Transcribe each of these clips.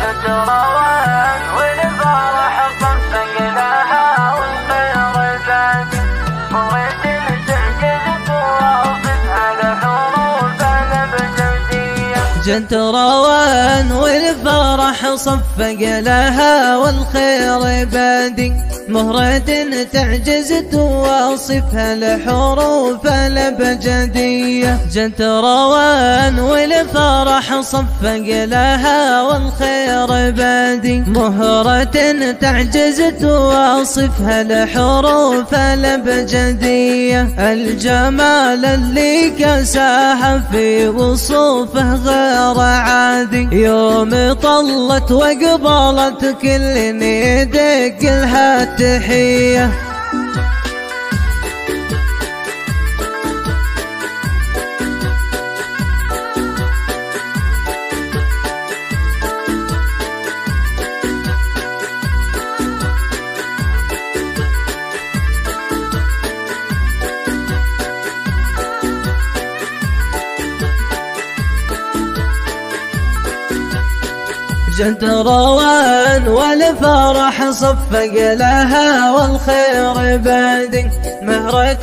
روان والفرح صفق لها والخير زاد مريت تعجز توافقها الحروف الابجدية. جنت روان والفرح صفق لها والخير بادي مهرة تعجز توصفها الحروف الابجدية. جنت روان والفرح صفق لها والخير بادي مهرة تعجز توصفها الحروف الابجدية. الجمال اللي كساها في وصوفه غير عادي يوم طلت وقبلت كل يدق لها التحية. جنت روان والفرح صفق لها والخير بادي مهرة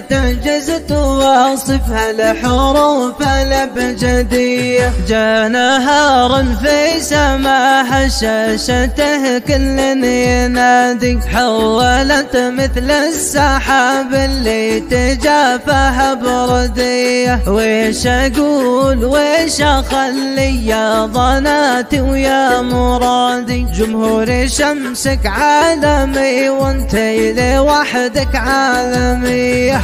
تعجز توصفها الحروف الابجدية. جاء نهار في سماها شاشته كل ينادي حولت مثل السحاب اللي تجافها بردية. ويش اقول ويش اخلي يا ضناتي ويا مرادي جمهور شمسك عالمي وانتي لوحدك عالمية.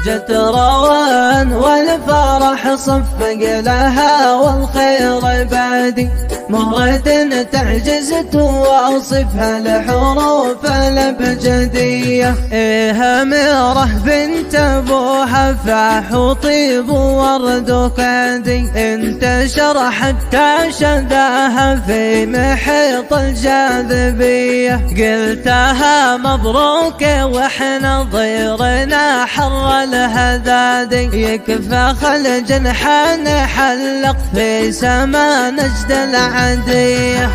جت روان والفرح صفق لها والخير بادي مهرة تعجز توصفها الحروف الابجدية. إيه أميرة بنت أبوها فاح وطيب وورد وكادي انتشر حتى شداها في محيط الجاذبية. قلتها مبروك واحنا ضيرنا حر الهدادي يكفى خل جنحان حلق في سما نجد العدية.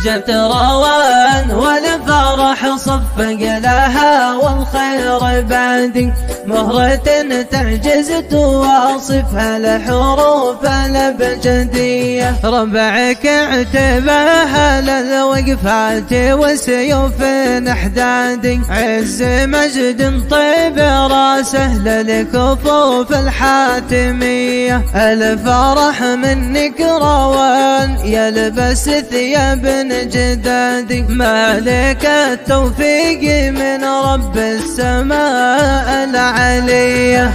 جت روان والفرح صفق لها والخير بادي مهرة تعجز توصفها الحروف الابجدية. ربعك اعتباها للوقفات وسيوف احدادي عز مجد طيب راسه للكفوف الحاتمية. الفرح منك روان يلبس ثياب جدادي مالك التوفيق من رب السماء العلية.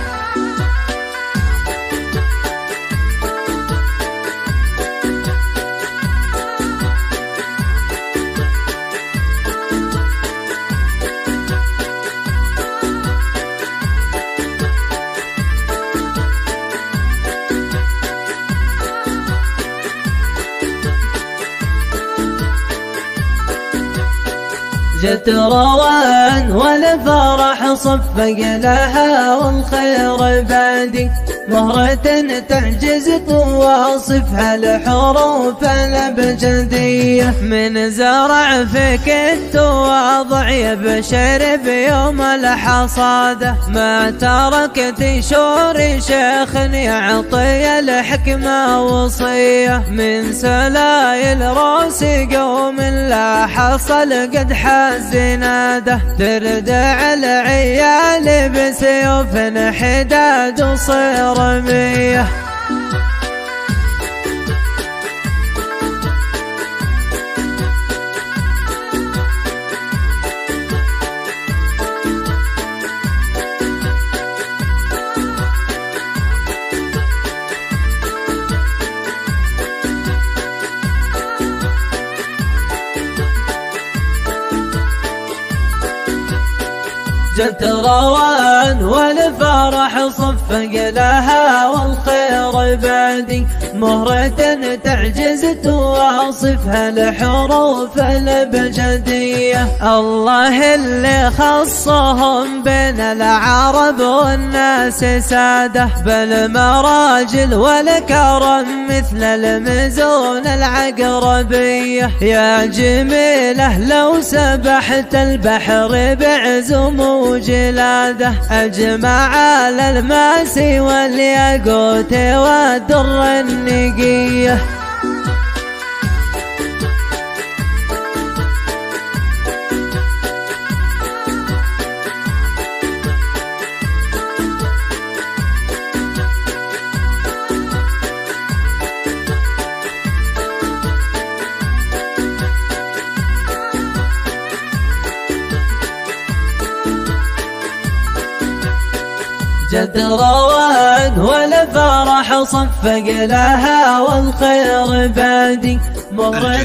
جت روان والفرح صفق لها والخير بادي مهرة تعجز توصفها الحروف الابجدية. من زرع فيك التواضع يبشر بيوم الحصادة ما تركت شور شيخ يعطي الحكمة وصية. من سلايل روس قوم لا حصل قد حزناده تردع العيال بسيوف حداد وصير مية. جت روان والفرح صفق لها والخير بعدي مهرة تعجز تواصفها الحروف الأبجدية. الله اللي خصهم بين العرب والناس سادة بالمراجل والكرم مثل المزون العقربية. يا جميلة لو سبحت البحر بعزم وجلاده أجمع على الماسي والياقوت والدر النقية. جد روان والفرح صفق لها والخير بادي مهرة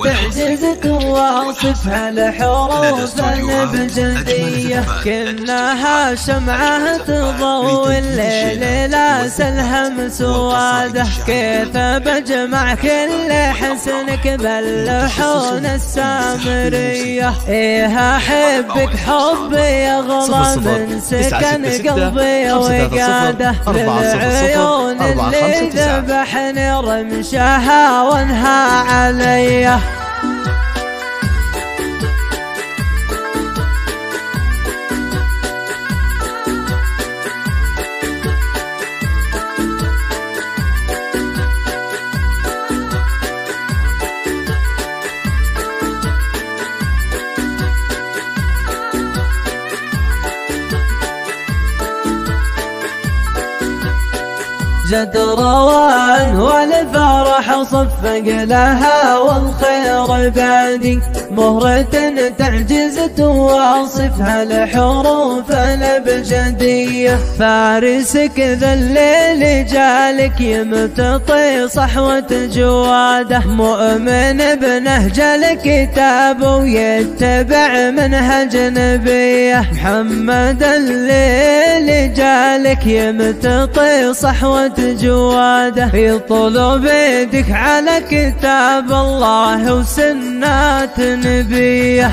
تعجز تواصفها الحروف الأبجدية. كنها شمعة تضوي الليل لا سلهم سواده كيف بجمع كل حسنك باللحون السامرية. إيه أحبك حبي أغلى من سكن قلبي وقاده للعيون اللي ذبحني رمشها وانهى عليه. جد روان والفرح صفق لها والخير بعدي مهرة تعجز تواصفها الحروف الأبجدية. فارسك ذا الليل جالك يمتطي صحوة جواده مؤمن بنهج الكتاب ويتبع منهج نبيه. محمد الليل جالك يمتطي صحوة جواده يطلب بيدك على كتاب الله وسنات نبيه.